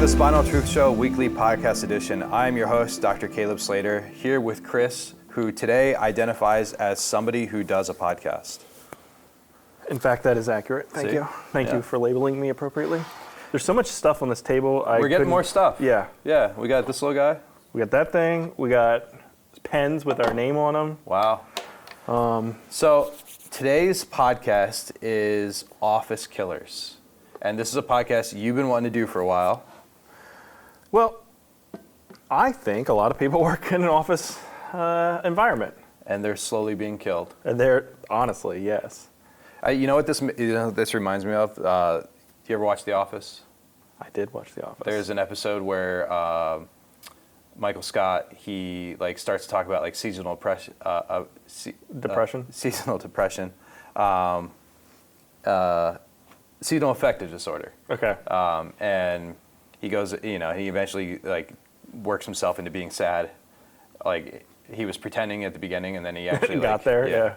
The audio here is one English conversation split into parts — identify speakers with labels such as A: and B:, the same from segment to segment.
A: the Spinal Truth Show weekly podcast edition. I'm your host, Dr. Caleb Slater, here with Chris, who today identifies as somebody who does a podcast.
B: In fact, that is accurate. Thank you. Thank you for labeling me appropriately. There's so much stuff on this table.
A: We're getting more stuff.
B: Yeah.
A: Yeah, we got this little guy.
B: We got that thing. We got pens with our name on them.
A: Wow. So today's podcast is Office Killers. And this is a podcast you've been wanting to do for a while.
B: Well, I think a lot of people work in an office environment.
A: And they're slowly being killed.
B: And they're, honestly, yes.
A: You know what this reminds me of? Do you ever watch The Office?
B: I did watch The Office.
A: There's an episode where Michael Scott, he starts to talk about seasonal depression. Seasonal depression. Seasonal affective disorder.
B: Okay.
A: And he goes, he eventually works himself into being sad. He was pretending at the beginning, and then he actually
B: got there. Yeah.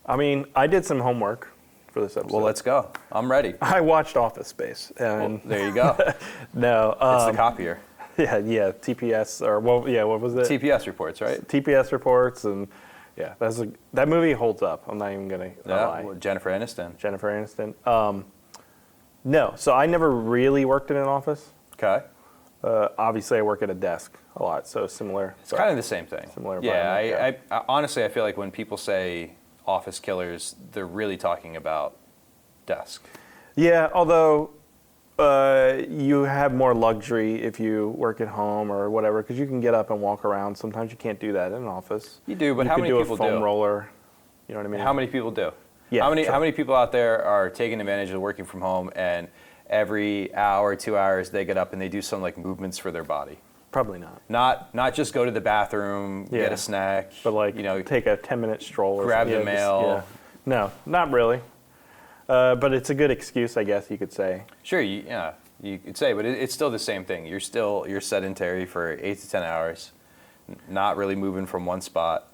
B: I mean, I did some homework for this episode.
A: Well, let's go. I'm ready.
B: I watched Office Space. And
A: there you go.
B: No.
A: It's the copier.
B: Yeah, TPS, or what was it?
A: TPS reports, right?
B: TPS reports, and yeah, that movie holds up. I'm not even going to lie.
A: Well, Jennifer Aniston.
B: No, so I never really worked in an office.
A: Okay.
B: Obviously, I work at a desk a lot, so similar.
A: It's kind of the same thing.
B: Similar environment.
A: I honestly, I feel like when people say office killers, they're really talking about desk.
B: Yeah, although you have more luxury if you work at home or whatever, because you can get up and walk around. Sometimes you can't do that in an office.
A: You do, but how many people do?
B: You can do a foam roller. You know what I mean?
A: How many people do?
B: Yeah.
A: How many people out there are taking advantage of working from home, and every hour, 2 hours, they get up and they do some movements for their body?
B: Probably not.
A: Not just go to the bathroom, get a snack,
B: but take a 10-minute stroll,
A: grab the mail.
B: No, not really. But it's a good excuse, I guess you could say.
A: Sure, you could say, but it's still the same thing. You're sedentary for 8 to 10 hours, not really moving from one spot,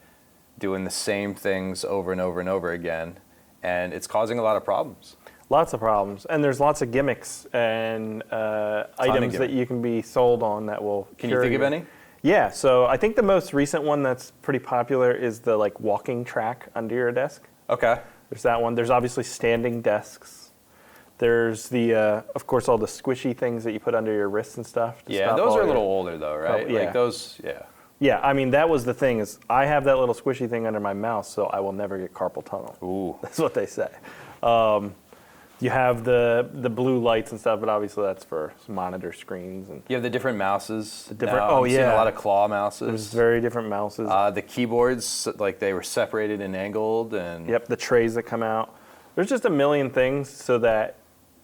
A: doing the same things over and over and over again, and it's causing a lot of problems.
B: Lots of problems, and there's lots of gimmicks and items that you can be sold on that will
A: Can you think of any?
B: Yeah, so I think the most recent one that's pretty popular is the walking track under your desk.
A: Okay.
B: There's that one. There's obviously standing desks. There's the, of course, all the squishy things that you put under your wrists and stuff.
A: Yeah, those are a little older though, right?
B: Yeah. Yeah, I mean, that was the thing is I have that little squishy thing under my mouse, so I will never get carpal tunnel.
A: Ooh.
B: That's what they say. You have the blue lights and stuff, but obviously that's for some monitor screens. And
A: you have the different mouses.
B: I'm seeing
A: a lot of claw mouses.
B: There's very different mouses.
A: The keyboards, they were separated and angled. And
B: yep, the trays that come out. There's just a million things so that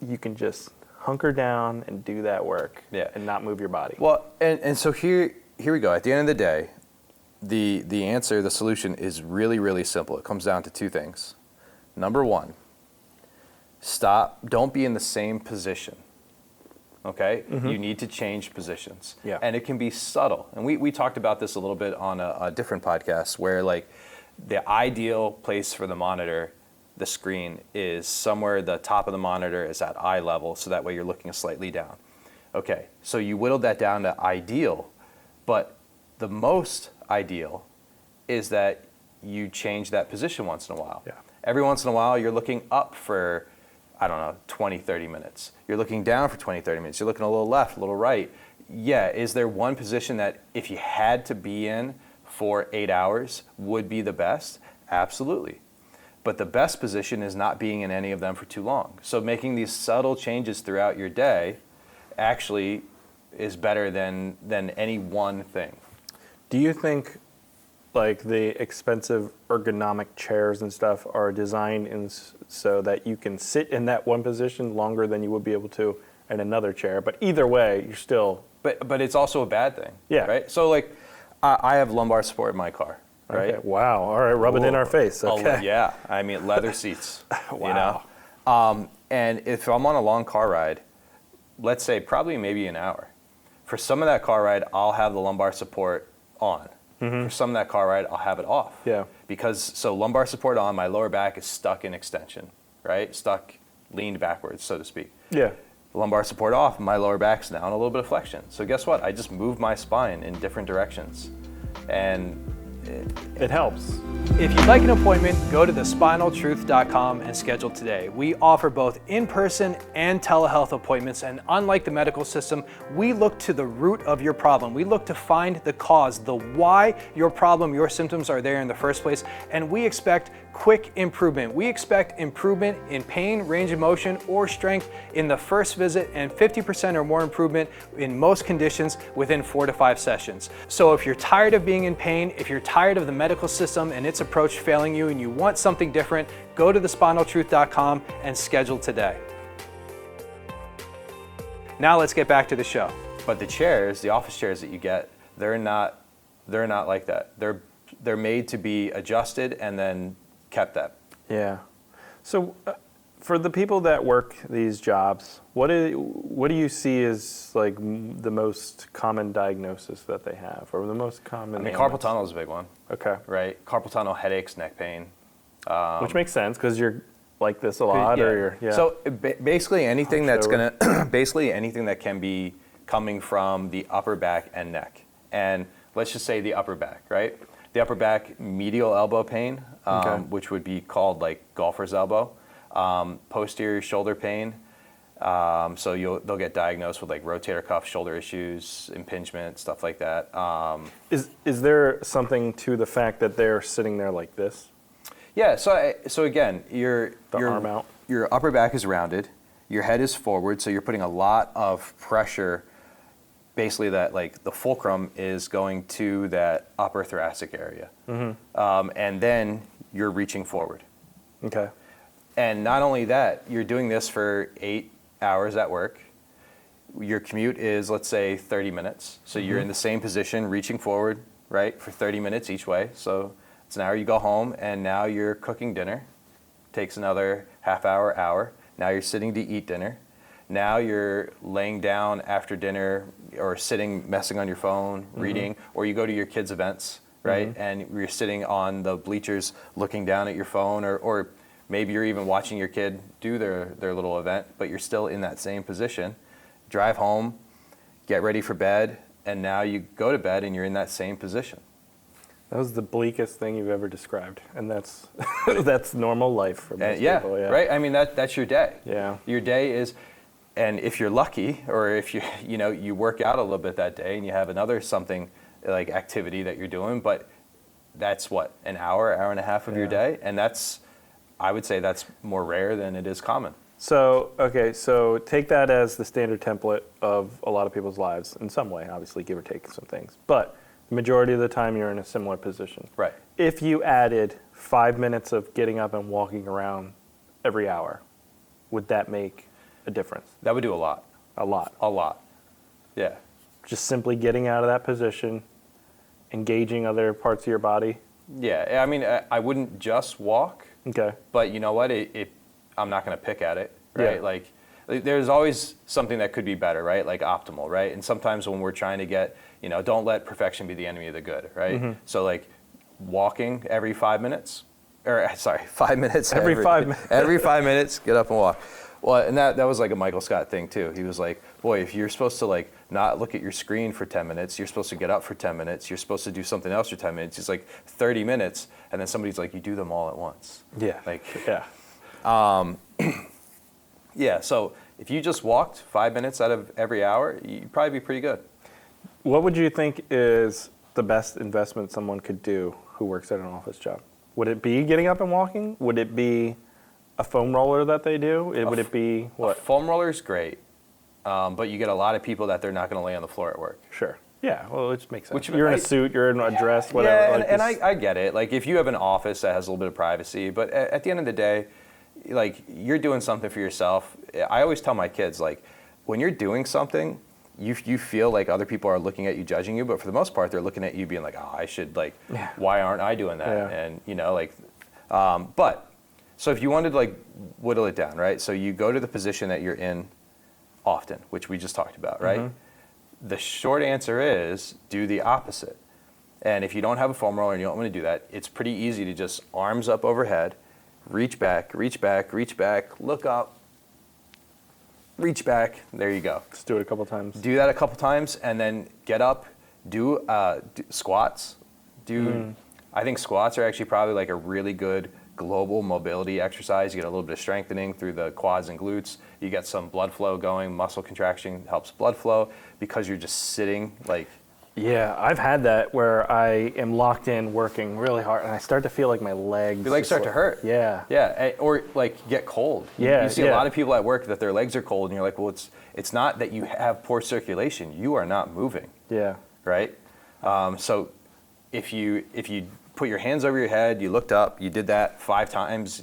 B: you can just hunker down and do that work and not move your body.
A: Well, and so here we go. At the end of the day, the answer, the solution is really, really simple. It comes down to two things. Number one, don't be in the same position, okay? Mm-hmm. You need to change positions.
B: Yeah.
A: And it can be subtle. And we talked about this a little bit on a different podcast where the ideal place for the monitor, the screen, is somewhere the top of the monitor is at eye level, so that way you're looking slightly down. Okay, so you whittled that down to ideal, but the most ideal is that you change that position once in a while.
B: Yeah.
A: Every once in a while, you're looking up for 20, 30 minutes. You're looking down for 20, 30 minutes. You're looking a little left, a little right. Yeah, is there one position that if you had to be in for 8 hours would be the best? Absolutely. But the best position is not being in any of them for too long. So making these subtle changes throughout your day actually is better than any one thing.
B: Do you think the expensive ergonomic chairs and stuff are designed so that you can sit in that one position longer than you would be able to in another chair? But either way, you're still...
A: But it's also a bad thing,
B: yeah.
A: Right? So I have lumbar support in my car, right?
B: Okay. Wow, all right, rub it in our face, okay.
A: Yeah, I mean, leather seats,
B: wow.
A: And if I'm on a long car ride, let's say probably maybe an hour, for some of that car ride, I'll have the lumbar support on. Mm-hmm. For some of that car ride, I'll have it off.
B: Yeah.
A: So lumbar support on, my lower back is stuck in extension, right? Leaned backwards, so to speak.
B: Yeah.
A: lumbar support off, my lower back's down, a little bit of flexion. So guess what? I just move my spine in different directions. And
B: It helps.
C: If you'd like an appointment, go to thespinaltruth.com and schedule today. We offer both in-person and telehealth appointments, and unlike the medical system, we look to the root of your problem. We look to find the cause, the why your problem, your symptoms are there in the first place, and we expect quick improvement. We expect improvement in pain, range of motion, or strength in the first visit, and 50% or more improvement in most conditions within 4 to 5 sessions. So if you're tired of being in pain, if you're tired of the medical system and its approach failing you, and you want something different, go to thespinaltruth.com and schedule today. Now let's get back to the show.
A: But the chairs, the office chairs that you get, they're not like that. They're made to be adjusted and then kept up.
B: Yeah. So for the people that work these jobs, what do you see as like the most common diagnosis that they have, or the most common?
A: I mean,
B: ailments?
A: carpal tunnel is a big one.
B: Okay.
A: Right? Carpal tunnel, headaches, neck pain.
B: Which makes sense because you're like this a lot,
A: Yeah.
B: or you're, yeah.
A: So basically anything that's
B: Shoulder.
A: gonna, basically anything that can be coming from the upper back and neck. And let's just say the upper back, right? The upper back medial elbow pain,
B: Okay.
A: which would be called like golfer's elbow. Posterior shoulder pain. So they'll get diagnosed with like rotator cuff shoulder issues, impingement, stuff like that.
B: Is there something to the fact that they're sitting there like this?
A: Yeah. So again, your
B: arm out.
A: Your upper back is rounded. Your head is forward, so you're putting a lot of pressure. Basically, that like the fulcrum is going to that upper thoracic area, and then you're reaching forward.
B: Okay.
A: And not only that, you're doing this for 8 hours at work. Your commute is, let's say, 30 minutes. So you're in the same position, reaching forward, right, for 30 minutes each way. So it's an hour. You go home, and now you're cooking dinner. Takes another half hour, hour. Now you're sitting to eat dinner. Now you're laying down after dinner or sitting, messing on your phone, reading, or you go to your kids' events, right? And you're sitting on the bleachers looking down at your phone, or maybe you're even watching your kid do their little event, but you're still in that same position. Drive home, get ready for bed, and now you go to bed and you're in that same position.
B: That was the bleakest thing you've ever described, and that's that's normal life for most people. Yeah.
A: Right? I mean, that's your day.
B: Yeah.
A: Your day is, and if you're lucky, or if you work out a little bit that day and you have another something like activity that you're doing, but that's what, an hour and a half of your day, and I would say that's more rare than it is common.
B: So, okay, so take that as the standard template of a lot of people's lives in some way, obviously, give or take some things. But the majority of the time, you're in a similar position.
A: Right.
B: If you added 5 minutes of getting up and walking around every hour, would that make a difference?
A: That would do a lot.
B: A lot.
A: A lot. Yeah.
B: Just simply getting out of that position, engaging other parts of your body.
A: Yeah. I mean, I wouldn't just walk,
B: Okay.
A: but you know what? I'm not going to pick at it, right?
B: Yeah.
A: Like, there's always something that could be better, right? Like optimal, right? And sometimes when we're trying to get, don't let perfection be the enemy of the good, right? So like walking every 5 minutes, 5 minutes.
B: Every 5 minutes.
A: Every 5 minutes, get up and walk. Well, and that was like a Michael Scott thing too. He was like, boy, if you're supposed to like not look at your screen for 10 minutes, you're supposed to get up for 10 minutes, you're supposed to do something else for 10 minutes. It's like 30 minutes, and then somebody's like, you do them all at once.
B: Yeah.
A: Like,
B: Yeah.
A: yeah, so if you just walked 5 minutes out of every hour, you'd probably be pretty good.
B: What would you think is the best investment someone could do who works at an office job? Would it be getting up and walking? Would it be a foam roller that they do? Would it be
A: A
B: what?
A: foam roller is great, but you get a lot of people that they're not going to lay on the floor at work.
B: Sure. Yeah, well, it makes sense.
A: Which-
B: You're in a suit, you're in a dress, whatever.
A: Yeah,
B: like
A: and
B: this-
A: I get it. Like if you have an office that has a little bit of privacy, but at the end of the day, like you're doing something for yourself. I always tell my kids, like when you're doing something, you feel like other people are looking at you, judging you, but for the most part, they're looking at you being like, oh, I should like, why aren't I doing that?
B: Yeah.
A: And but so if you wanted to like whittle it down, right? So you go to the position that you're in often, which we just talked about, right? The short answer is do the opposite. And if you don't have a foam roller and you don't want to do that, it's pretty easy to just arms up overhead, reach back, look up, reach back, there you go.
B: Just do it a couple times.
A: Do that a couple times and then get up, do squats. I think squats are actually probably like a really good global mobility exercise. You get a little bit of strengthening through the quads and glutes. You get some blood flow going, muscle contraction helps blood flow because you're just sitting like.
B: Yeah, I've had that where I am locked in working really hard and I start to feel like my legs.
A: Your legs start to hurt.
B: Yeah.
A: Yeah, or like get cold.
B: Yeah,
A: You see a lot of people at work that their legs are cold and you're like, well, it's not that you have poor circulation. You are not moving.
B: Yeah.
A: Right? So if you put your hands over your head, you looked up, you did that 5 times,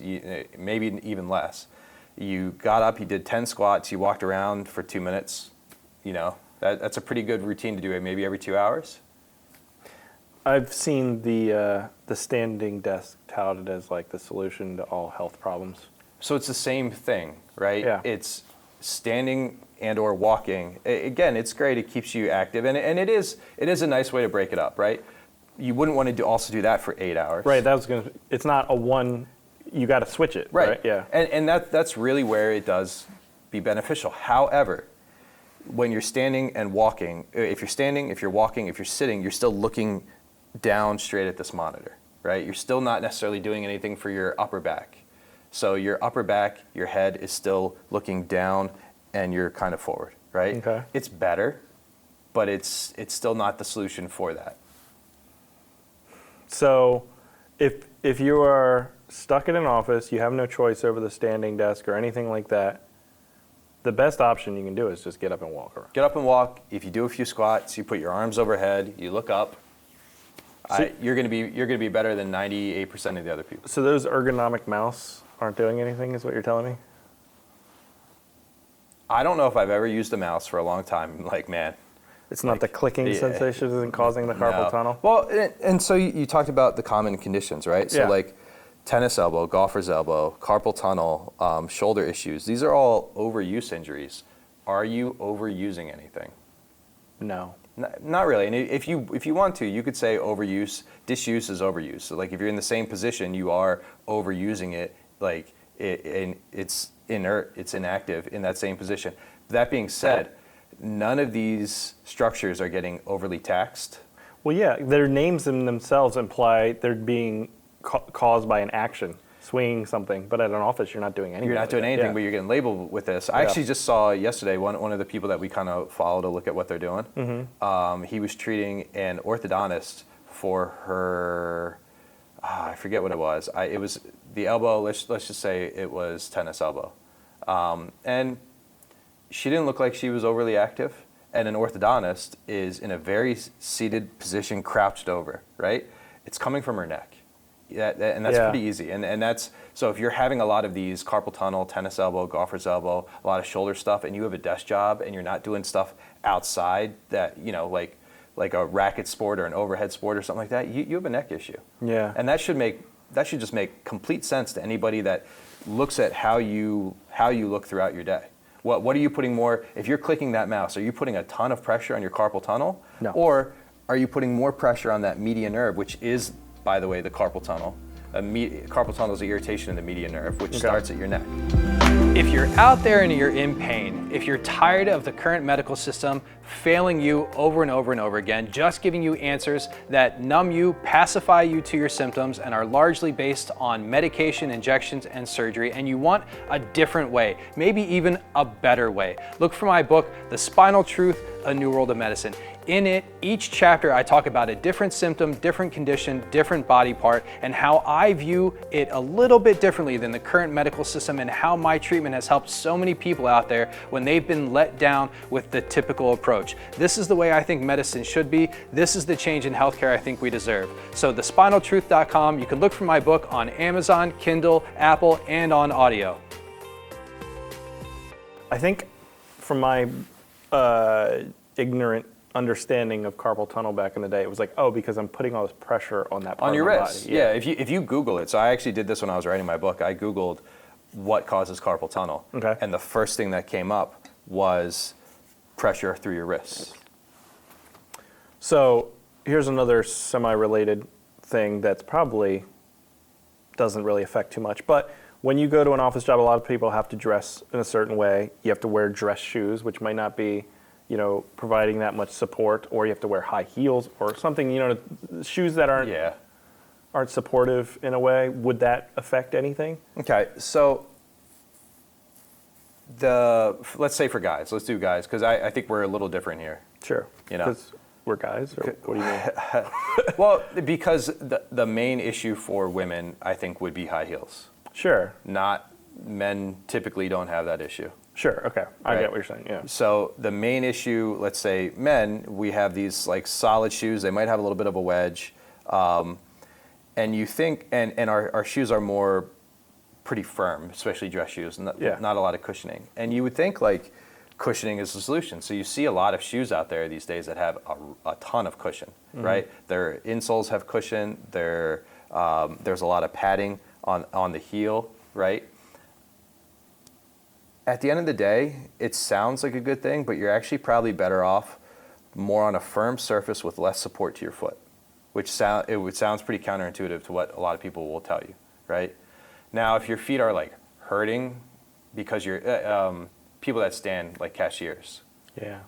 A: maybe even less. You got up, you did 10 squats, you walked around for 2 minutes, that's a pretty good routine to do it maybe every 2 hours.
B: I've seen the standing desk touted as like the solution to all health problems.
A: So it's the same thing, right?
B: Yeah.
A: It's standing and or walking. Again, it's great, it keeps you active, and it is a nice way to break it up, right? You wouldn't want to also do that for 8 hours.
B: Right, it's not a one, you got to switch it, right? Yeah.
A: And that's really where it does be beneficial. However, when you're standing and walking, if you're standing, if you're walking, if you're sitting, you're still looking down straight at this monitor, right? You're still not necessarily doing anything for your upper back. So your upper back, your head is still looking down and you're kind of forward, right?
B: Okay.
A: It's better, but it's still not the solution for that.
B: So if you are stuck in an office, you have no choice over the standing desk or anything like that, the best option you can do is just get up and walk around.
A: Get up and walk. If you do a few squats, you put your arms overhead, you look up, you're going to be better than 98% of the other people.
B: So those ergonomic mouse aren't doing anything is what you're telling me?
A: I don't know if I've ever used a mouse for a long time. Like, man.
B: It's not the clicking sensation isn't causing the carpal tunnel?
A: Well, and so you talked about the common conditions, right? So
B: Yeah.
A: like tennis elbow, golfer's elbow, carpal tunnel, shoulder issues. These are all overuse injuries. Are you overusing anything?
B: No.
A: Not really. And if you want to, you could say overuse. Disuse is overuse. So like if you're in the same position, you are overusing it. Like it's inert, it's inactive in that same position. That being said, none of these structures are getting overly taxed.
B: Well, yeah, their names in themselves imply they're being caused by an action, swinging something. But at an office, you're not doing anything.
A: You're not doing anything,
B: yeah.
A: but you're getting labeled with this. I actually just saw yesterday one of the people that we kind of follow to look at what they're doing. Mm-hmm. He was treating an orthodontist for her, I forget what it was. It was the elbow, let's just say it was tennis elbow. And she didn't look like she was overly active. And an orthodontist is in a very seated position, crouched over, right? It's coming from her neck. And that's pretty easy. And that's, so if you're having a lot of these carpal tunnel, tennis elbow, golfer's elbow, a lot of shoulder stuff, and you have a desk job and you're not doing stuff outside that, like a racket sport or an overhead sport or something like that, you have a neck issue.
B: Yeah.
A: And that should just make complete sense to anybody that looks at how you look throughout your day. What are you putting more, if you're clicking that mouse, are you putting a ton of pressure on your carpal tunnel?
B: No.
A: Or are you putting more pressure on that median nerve, which is, by the way, the carpal tunnel? Carpal tunnel is the irritation in the median nerve, which starts at your neck.
C: If you're out there and you're in pain, if you're tired of the current medical system failing you over and over and over again, just giving you answers that numb you, pacify you to your symptoms, and are largely based on medication, injections, and surgery, and you want a different way, maybe even a better way, look for my book, The Spinal Truth, A New World of Medicine. In it, each chapter I talk about a different symptom, different condition, different body part, and how I view it a little bit differently than the current medical system, and how my treatment has helped so many people out there when they've been let down with the typical approach. This is the way I think medicine should be. This is the change in healthcare I think we deserve. So thespinaltruth.com, you can look for my book on Amazon, Kindle, Apple, and on audio.
B: I think from my ignorant understanding of carpal tunnel back in the day, it was like, oh, because I'm putting all this pressure on that part
A: On your
B: of my
A: wrist,
B: body.
A: yeah. If you Google it, so I actually did this when I was writing my book. I Googled what causes carpal tunnel,
B: Okay.
A: and the first thing that came up was pressure through your wrists.
B: So here's another semi-related thing that's probably doesn't really affect too much, but when you go to an office job, a lot of people have to dress in a certain way. You have to wear dress shoes, which might not be, providing that much support, or you have to wear high heels or something, shoes that aren't supportive in a way. Would that affect anything?
A: Okay, so let's say for guys, let's do guys, because I think we're a little different here.
B: Sure. Because we're guys, or what do you mean?
A: Well, because the main issue for women, I think, would be high heels.
B: Sure.
A: Not men typically don't have that issue.
B: Sure, okay. I
A: Right.
B: get what you're saying, yeah.
A: So the main issue, let's say men, we have these like solid shoes. They might have a little bit of a wedge. And you think, and our shoes are more pretty firm, especially dress shoes, not a lot of cushioning. And you would think like cushioning is the solution. So you see a lot of shoes out there these days that have a ton of cushion, right? Their insoles have cushion. There's a lot of padding on the heel, right? At the end of the day, it sounds like a good thing, but you're actually probably better off more on a firm surface with less support to your foot, which sounds pretty counterintuitive to what a lot of people will tell you, right? Now, if your feet are like hurting because you're people that stand like cashiers,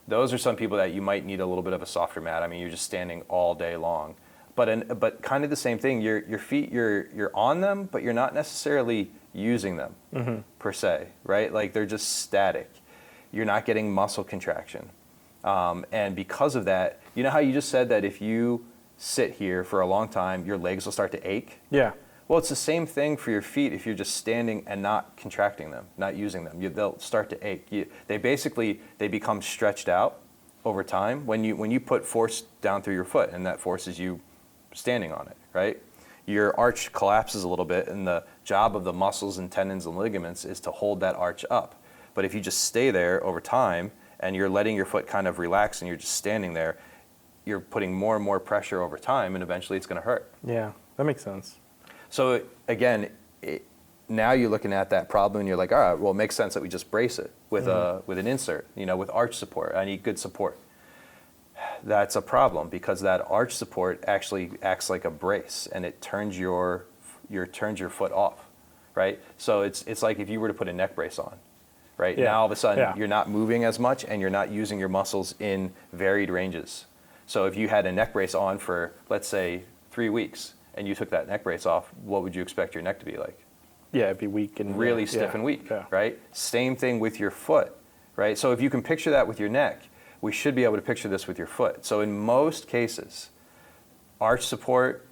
A: those are some people that you might need a little bit of a softer mat. I mean, you're just standing all day long, but kind of the same thing. Your feet, you're on them, but you're not necessarily using them per se, right? Like they're just static. You're not getting muscle contraction, and because of that, you know how you just said that if you sit here for a long time, your legs will start to ache?
B: Yeah.
A: Well, it's the same thing for your feet if you're just standing and not contracting them, not using them. They'll start to ache. They become stretched out over time when you put force down through your foot, and that force is you standing on it, right? Your arch collapses a little bit, and the job of the muscles and tendons and ligaments is to hold that arch up. But if you just stay there over time and you're letting your foot kind of relax and you're just standing there, you're putting more and more pressure over time, and eventually it's going to hurt.
B: Yeah, that makes sense.
A: So again, now you're looking at that problem and you're like, all right, well, it makes sense that we just brace it with an insert, with arch support. I need good support. That's a problem because that arch support actually acts like a brace, and it turns your foot off, right? So it's like if you were to put a neck brace on, right?
B: Yeah.
A: Now all of a sudden
B: Yeah.
A: you're not moving as much and you're not using your muscles in varied ranges. So if you had a neck brace on for, let's say, 3 weeks, and you took that neck brace off, what would you expect your neck to be like?
B: Yeah, it'd be weak and
A: Really stiff and weak,
B: yeah.
A: right? Same thing with your foot, right? So if you can picture that with your neck, we should be able to picture this with your foot. So in most cases, arch support,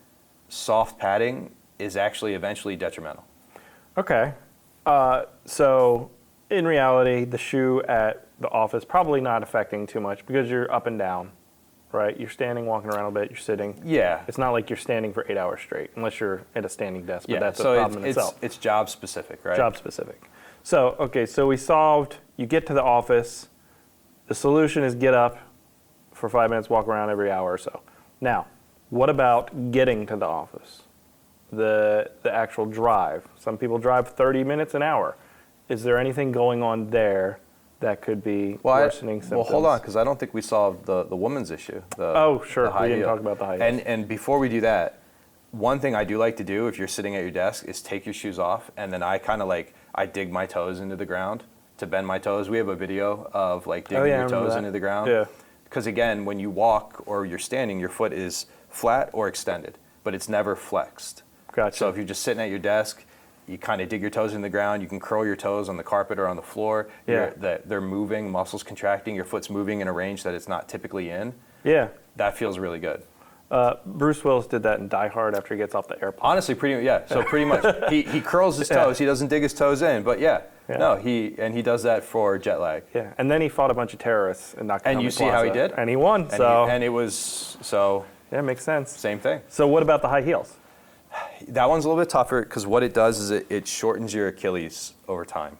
A: soft padding is actually eventually detrimental.
B: Okay. So in reality, the shoe at the office probably not affecting too much because you're up and down, right? You're standing, walking around a bit, you're sitting.
A: Yeah.
B: It's not like you're standing for 8 hours straight, unless you're at a standing desk, but
A: Yeah,
B: that's
A: so
B: a problem in itself.
A: it's job specific, right?
B: Job specific. So, okay, so we solved, you get to the office, the solution is get up for 5 minutes, walk around every hour or so. Now, what about getting to the office? The actual drive. Some people drive 30 minutes an hour. Is there anything going on there that could be worsening symptoms?
A: Well, hold on, because I don't think we solved the woman's issue.
B: Oh, sure.
A: The high
B: We didn't
A: heel.
B: talk about the high heels.
A: And before we do that, one thing I do like to do if you're sitting at your desk is take your shoes off, and then I kind of I dig my toes into the ground to bend my toes. We have a video of digging
B: I
A: your
B: remember
A: toes
B: that.
A: into the ground.
B: Yeah.
A: Because again, when you walk or you're standing, your foot is flat or extended, but it's never flexed.
B: Gotcha.
A: So if you're just sitting at your desk, you kind of dig your toes in the ground. You can curl your toes on the carpet or on the floor.
B: Yeah.
A: They're moving, muscles contracting. Your foot's moving in a range that it's not typically in.
B: Yeah.
A: That feels really good.
B: Bruce Willis did that in Die Hard after he gets off the airplane.
A: Honestly, So pretty much, he curls his toes. He doesn't dig his toes in, but no, he does that for jet lag.
B: Yeah, and then he fought a bunch of terrorists in Nakatomi
A: And you see
B: Plaza,
A: how he did?
B: and he won.
A: And it was so
B: yeah, makes sense.
A: same thing.
B: So what about the high heels?
A: That one's a little bit tougher because what it does is it shortens your Achilles over time.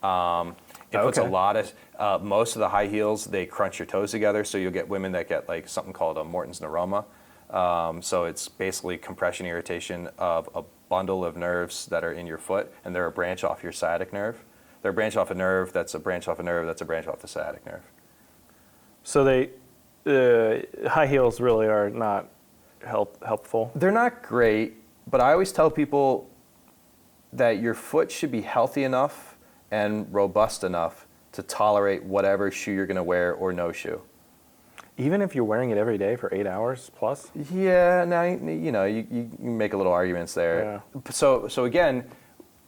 A: It puts a
B: Okay.
A: lot of, most of the high heels, they crunch your toes together, so you'll get women that get something called a Morton's neuroma. So it's basically compression irritation of a bundle of nerves that are in your foot, and they're a branch off your sciatic nerve. They're a branch off a nerve, that's a branch off a nerve, that's a branch off the sciatic nerve.
B: So high heels really are not helpful.
A: They're not great, but I always tell people that your foot should be healthy enough and robust enough to tolerate whatever shoe you're going to wear or no shoe.
B: Even if you're wearing it every day for 8 hours plus?
A: Yeah, now you make a little arguments there.
B: Yeah.
A: So again,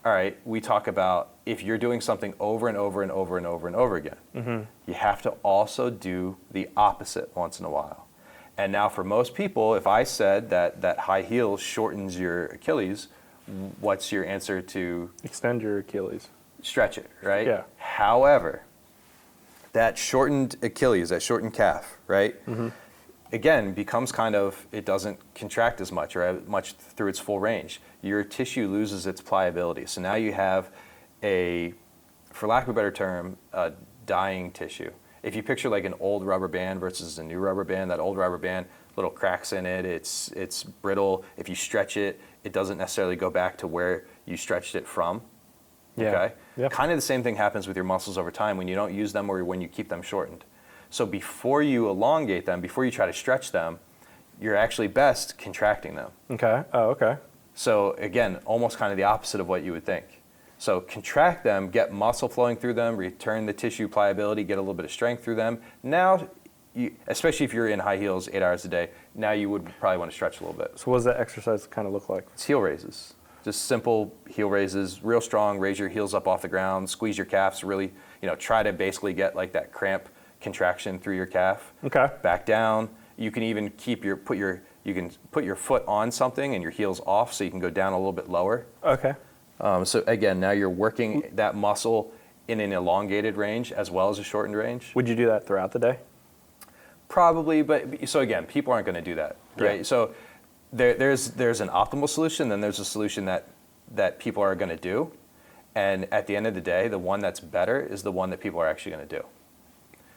A: all right, we talk about if you're doing something over and over and over and over and over again, you have to also do the opposite once in a while. And now for most people, if I said that high heels shortens your Achilles, what's your answer to
B: Extend your Achilles.
A: stretch it, right?
B: Yeah.
A: However, that shortened Achilles, that shortened calf, right? Again, becomes kind of, it doesn't contract as much or much through its full range. Your tissue loses its pliability. So now you have a, for lack of a better term, a dying tissue. If you picture like an old rubber band versus a new rubber band, that old rubber band, little cracks in it, it's brittle. If you stretch it, it doesn't necessarily go back to where you stretched it from.
B: Yeah.
A: Okay?
B: Yep.
A: Kind of the same thing happens with your muscles over time when you don't use them or when you keep them shortened. So before you elongate them, before you try to stretch them, you're actually best contracting them.
B: Okay. Oh, okay.
A: So again, almost kind of the opposite of what you would think. So contract them, get muscle flowing through them, return the tissue pliability, get a little bit of strength through them. Now, especially if you're in high heels 8 hours a day, now you would probably want to stretch a little bit.
B: So what does that exercise kind of look like?
A: It's heel raises. Just simple heel raises, real strong, raise your heels up off the ground, squeeze your calves, really, try to basically get like that cramp contraction through your calf.
B: Okay.
A: Back down. You can even put your foot on something and your heels off so you can go down a little bit lower.
B: Okay.
A: So again, now you're working that muscle in an elongated range as well as a shortened range.
B: Would you do that throughout the day?
A: Probably, but so again, people aren't going to do that, right?
B: Yeah.
A: So there's an optimal solution, then there's a solution that people are going to do, and at the end of the day, the one that's better is the one that people are actually going to do.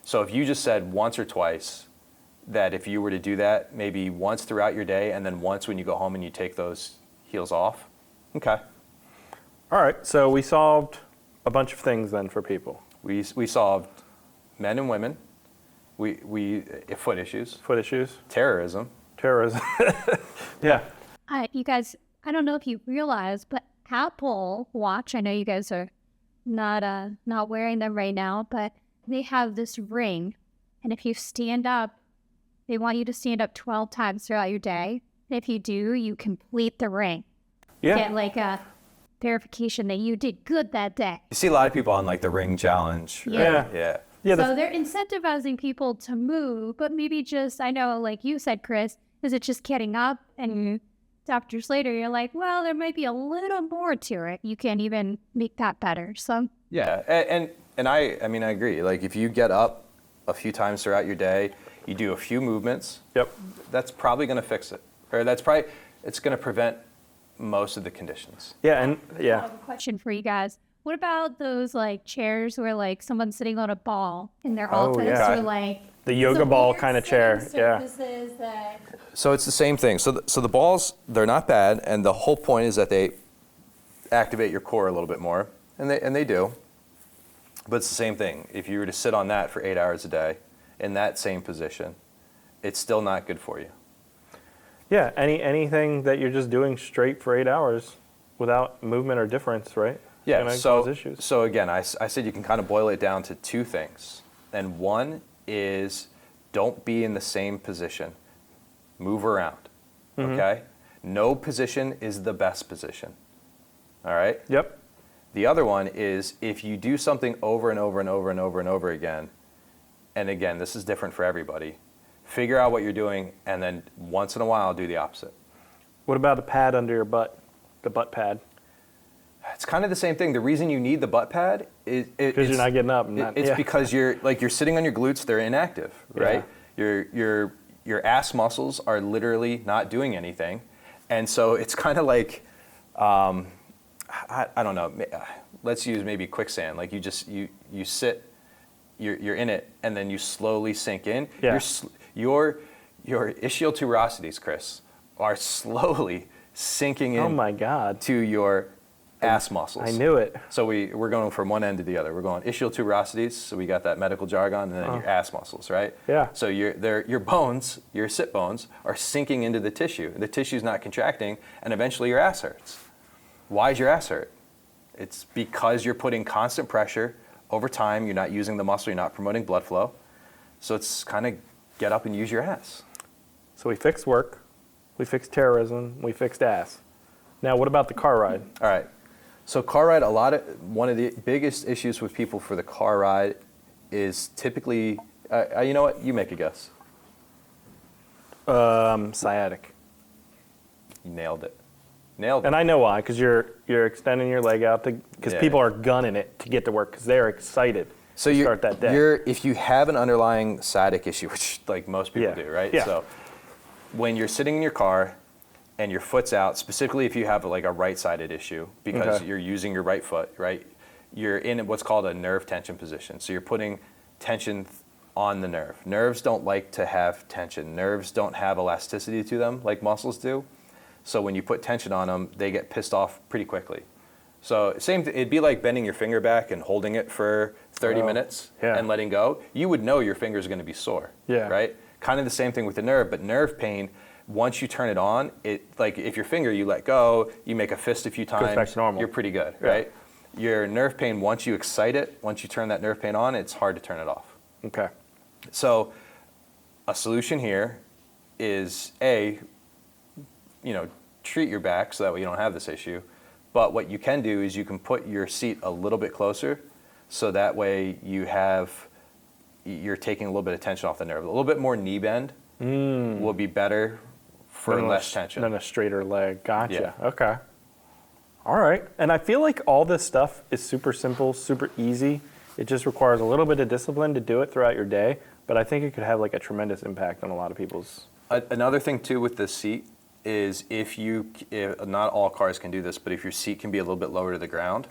A: So if you just said once or twice, that if you were to do that, maybe once throughout your day, and then once when you go home and you take those heels off, okay.
B: All right. So we solved a bunch of things then for people.
A: We solved men and women, foot issues,
B: Foot issues,
A: terrorism.
B: terrorism. Yeah.
D: You guys, I don't know if you realize, but Apple Watch, I know you guys are not wearing them right now, but they have this ring, and if you stand up, they want you to stand up 12 times throughout your day. And if you do, you complete the ring.
B: Yeah.
D: Get like a verification that you did good that day.
A: You see a lot of people on like the ring challenge. Right?
B: Yeah.
A: Yeah.
B: Yeah.
D: So they're incentivizing people to move, but maybe just, I know, like you said, Chris, is it just getting up? And Dr. Slater, you're like, well, there might be a little more to it. You can't even make that better. So
A: Yeah, and I mean, I agree. Like if you get up a few times throughout your day, you do a few movements,
B: Yep.
A: that's probably going to fix it. Or it's going to prevent most of the conditions.
B: Yeah. And
D: I
B: yeah.
D: have a question for you guys. What about those like chairs where like someone's sitting on a ball in their
B: Oh,
D: office
B: yeah.
D: or like
B: The yoga
D: some
B: ball
D: weird
B: kind of
D: sitting
B: chair. Yeah.
D: surfaces that
A: So it's the same thing. So the balls, they're not bad, and the whole point is that they activate your core a little bit more, and they do. But it's the same thing. If you were to sit on that for 8 hours a day in that same position, it's still not good for you.
B: Yeah. Anything that you're just doing straight for 8 hours without movement or difference, right?
A: Yeah,
B: Gonna
A: so,
B: cause issues.
A: so again, I said you can kind of boil it down to two things. And one is don't be in the same position. Move around, okay? No position is the best position, all right?
B: Yep.
A: The other one is if you do something over and over and over and over and over again, and again, this is different for everybody, figure out what you're doing, and then once in a while, do the opposite.
B: What about the pad under your butt? The butt pad?
A: It's kind of the same thing. The reason you need the butt pad is
B: Because you're not getting up. And not,
A: it's
B: yeah.
A: because you're sitting on your glutes, they're inactive, right? Your ass muscles are literally not doing anything. And so it's kind of like, I don't know, let's use maybe quicksand. Like you sit, you're in it, and then you slowly sink in.
B: Yeah.
A: Your ischial tuberosities, Chris, are slowly sinking in
B: Oh my God.
A: to your ass muscles.
B: I knew it.
A: So we're going from one end to the other. We're going ischial tuberosities, so we got that medical jargon, and then your ass muscles, right?
B: Yeah.
A: So your bones, your sit bones, are sinking into the tissue. The tissue's not contracting, and eventually your ass hurts. Why is your ass hurt? It's because you're putting constant pressure over time. You're not using the muscle. You're not promoting blood flow. So it's kind of get up and use your ass.
B: So we fixed work, we fixed terrorism, we fixed ass. Now, what about the car ride?
A: All right. So car ride, one of the biggest issues with people for the car ride is typically, you know what? You make a guess.
B: Sciatic.
A: You nailed it. Nailed it.
B: And I know why, because you're extending your leg out because people are gunning it to get to work because they're excited to start that day.
A: If you have an underlying sciatic issue, which like most people do, right?
B: Yeah.
A: So when you're sitting in your car and your foot's out, specifically if you have like a right-sided issue because you're using your right foot, right? You're in what's called a nerve tension position. So you're putting tension on the nerve. Nerves don't like to have tension. Nerves don't have elasticity to them like muscles do. So when you put tension on them, they get pissed off pretty quickly. So it'd be like bending your finger back and holding it for 30 minutes and letting go. You would know your finger's going to be sore, right? Kind of the same thing with the nerve, but nerve pain, once you turn it on, like if your finger you let go, you make a fist a few times,
B: goes back to normal.
A: You're pretty good, right? Your nerve pain, once you excite it, once you turn that nerve pain on, it's hard to turn it off.
B: Okay.
A: So a solution here is treat your back so that way you don't have this issue. But what you can do is you can put your seat a little bit closer so that way you're taking a little bit of tension off the nerve. A little bit more knee bend will be better for less tension.
B: Than a straighter leg. Gotcha.
A: Yeah.
B: Okay. All right. And I feel like all this stuff is super simple, super easy. It just requires a little bit of discipline to do it throughout your day. But I think it could have like a tremendous impact on a lot of people's.
A: Another thing too with the seat is if not all cars can do this, but if your seat can be a little bit lower to the ground,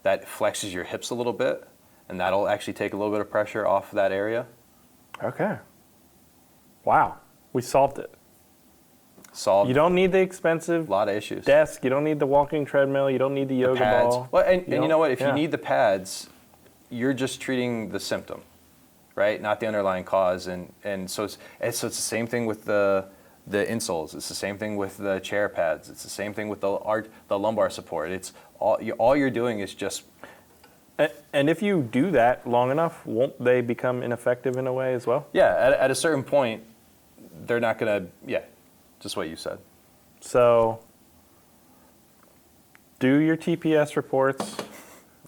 A: that flexes your hips a little bit, and that'll actually take a little bit of pressure off that area.
B: Okay. Wow. We solved it.
A: Solved.
B: You don't need the expensive
A: lot of issues.
B: desk. You don't need the walking treadmill. You don't need the yoga
A: pads.
B: ball.
A: Well, and you know what? If you need the pads, you're just treating the symptom, right? Not the underlying cause. And so it's the same thing with the insoles. It's the same thing with the chair pads. It's the same thing with the lumbar support. It's all you're doing is just.
B: And if you do that long enough, won't they become ineffective in a way as well?
A: Yeah, at a certain point, they're not going to, just what you said. So,
B: do your TPS reports.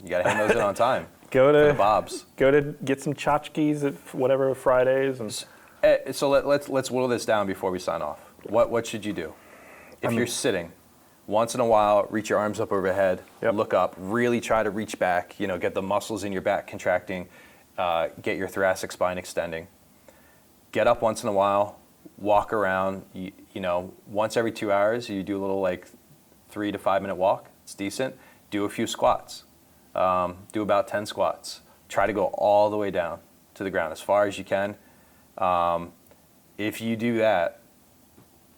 A: You got to hand those in on time.
B: Go to
A: the Bobs.
B: Go to get some tchotchkes at whatever Fridays. And
A: so let's whittle this down before we sign off. What should you do? If you're sitting, once in a while, reach your arms up overhead, look up, really try to reach back, get the muscles in your back contracting, get your thoracic spine extending. Get up once in a while, walk around, once every 2 hours, you do a little 3 to 5 minute walk. It's decent. Do a few squats. Do about 10 squats. Try to go all the way down to the ground as far as you can. If you do that,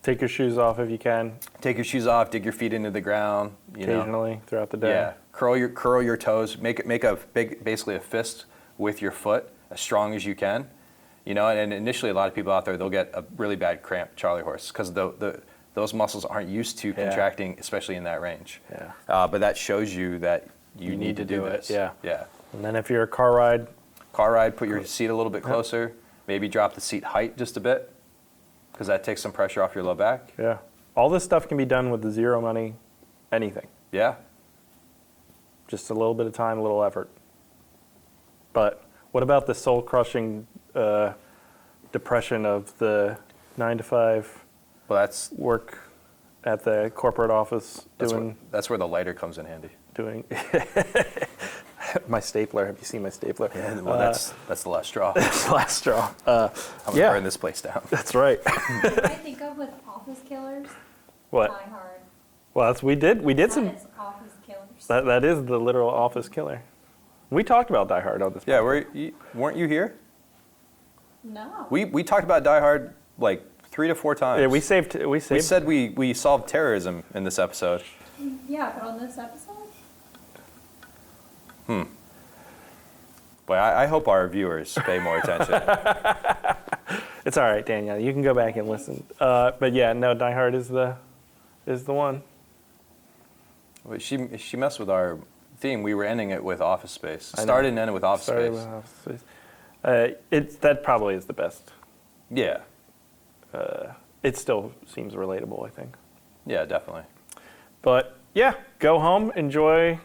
B: take your shoes off if you can.
A: Take your shoes off. Dig your feet into the ground.
B: Occasionally throughout the day.
A: Yeah. Curl your toes. Make basically a fist with your foot as strong as you can. And initially a lot of people out there they'll get a really bad cramp, Charlie horse, because those muscles aren't used to contracting, especially in that range.
B: Yeah.
A: But that shows you that you need to do this.
B: Yeah.
A: Yeah.
B: And then if you're a car ride,
A: put your seat a little bit closer. Maybe drop the seat height just a bit, because that takes some pressure off your low back.
B: Yeah. All this stuff can be done with zero money, anything.
A: Yeah.
B: Just a little bit of time, a little effort. But what about the soul-crushing depression of the 9 to 5 work at the corporate office
A: that's where the lighter comes in handy.
B: My stapler. Have you seen my stapler?
A: Yeah, well, that's the last straw.
B: That's the last straw.
A: I'm going to burn this place down.
B: That's right.
D: What I think of with office killers?
B: What?
D: Die Hard.
B: Well, we did some.
D: That is office killers.
B: That is the literal office killer. We talked about Die Hard on this.
A: Yeah, weren't you here?
D: No.
A: We talked about Die Hard 3 to 4 times.
B: Yeah, we saved.
A: We said we solved terrorism in this episode.
D: Yeah, but on this episode?
A: Boy, I hope our viewers pay more attention.
B: It's all right, Danielle. You can go back and listen. But yeah, no, Die Hard is the one.
A: She messed with our theme. We were ending it with Office Space.
B: I know.
A: Started and ended with Office
B: Sorry
A: Space.
B: about Office Space. That probably is the best.
A: Yeah.
B: It still seems relatable, I think.
A: Yeah, definitely.
B: But yeah, go home, enjoy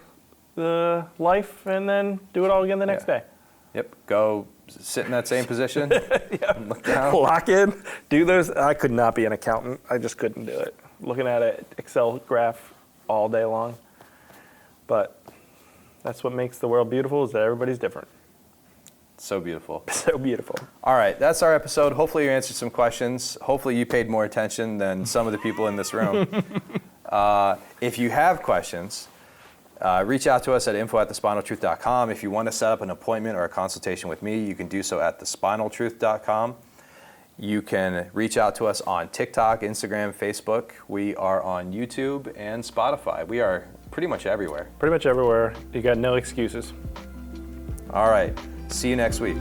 B: the life, and then do it all again the next day.
A: Yep. Go sit in that same position. Look down.
B: Lock in, do those. I could not be an accountant. I just couldn't do it. Looking at an Excel graph all day long. But that's what makes the world beautiful, is that everybody's different.
A: So beautiful.
B: So beautiful.
A: All right, that's our episode. Hopefully you answered some questions. Hopefully you paid more attention than some of the people in this room. If you have questions, reach out to us at info@thespinaltruth.com. If you want to set up an appointment or a consultation with me, you can do so at thespinaltruth.com. You can reach out to us on TikTok, Instagram, Facebook. We are on YouTube and Spotify. We are pretty much everywhere.
B: Pretty much everywhere. You got no excuses.
A: All right, see you next week.